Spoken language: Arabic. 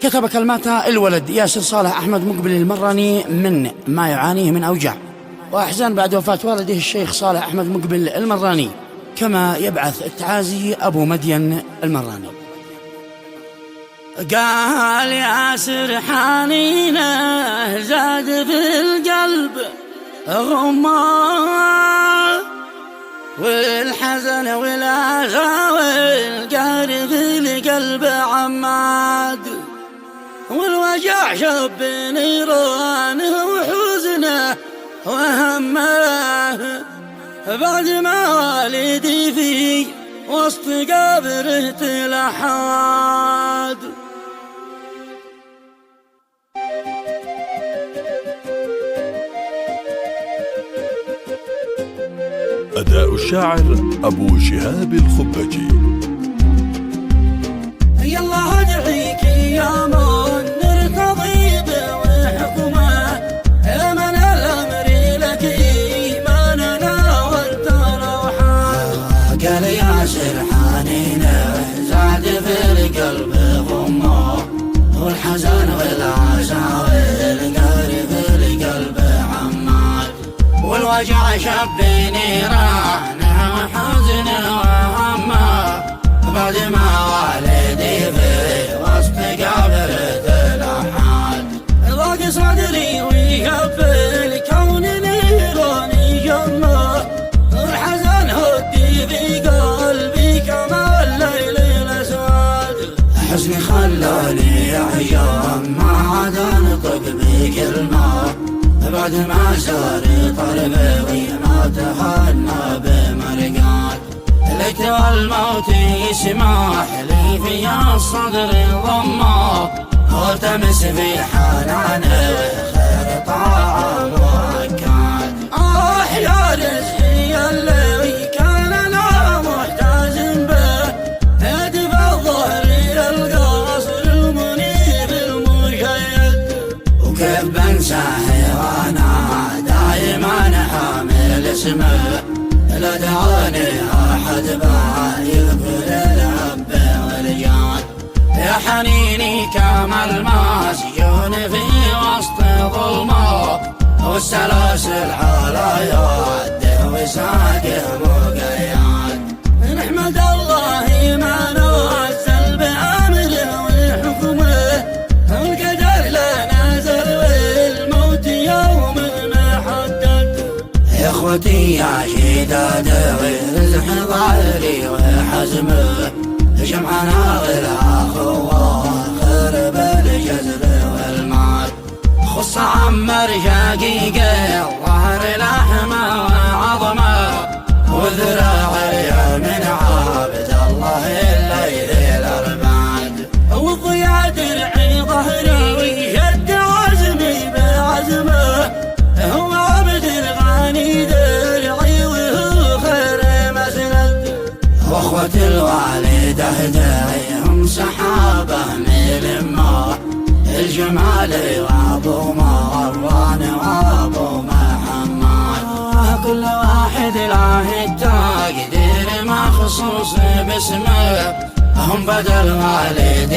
كتب كلمات الولد ياسر صالح أحمد مقبل المراني من ما يعانيه من أوجاع وأحزان بعد وفاة والده الشيخ صالح أحمد مقبل المراني، كما يبعث التعازي أبو مدين المراني. قال ياسر حنينه زاد في القلب غمّة، والحزن والآسى والقهر في القلب عماد، والوجع شب نيرانه وحزنه وهمه، بعد ما والدي في وسط قبره تلحد. أداء الشاعر أبو شهاب الخبجي. يالله ادعيك يا من نرتضي بحكمه، من الأمر لك إيماننا وانت روحه. قال ياسر حنينه زاد في القلب غمّة، والحزن والعسى والقهر في القلب عماد، والوجع شب نيرانه وحزنه وهمه، بعد ما والدي في وسط قبره تلحد. ضاق صدري ويقبل كون نيراني جمه، الحزن هدي في قلبي كما الليل الأسود. حزني خلاني أعيام ما عاد أنطق بكلمة، بعد ما سار طربي ما تهنى بمرقات. ليت والموت يسمح لي في الصدر ضمه، والتمس في حنانه خير طاعة مؤكد. يا رزقي اللي كان انا محتاج به، هدف الظهر القصر المنير المشيد. وكيف بنساه وانا دائما حامل اسمه، لا دعاني احد يذكر الاب والجاد. يا حنيني كما المسجون في وسط ظلمه، والسلاسل على يده وساقه مقياد. نحمد الله ما نوصل بأمره وحكمه، القدر لنا زر والموت يوم محدد. يا اخوتي يا شداد رزق ظهري وحزمه، جمعنا بالاخوه خرب الجزر والمال. خص عمر شقيقه ظهر لحمه وعظمه، وذراع اليمين عابد الله الليل الاربعد. وضيع درعي ظهري ويشد عزمي بعزمه، هو عبد الغني درعي وهو خير مسند. واخوة الوالده دايهم سحابه ملمه، الجمال وابو مروان وابو محمد. كل واحد له التقدير مخصوص باسمه، هم بدل والد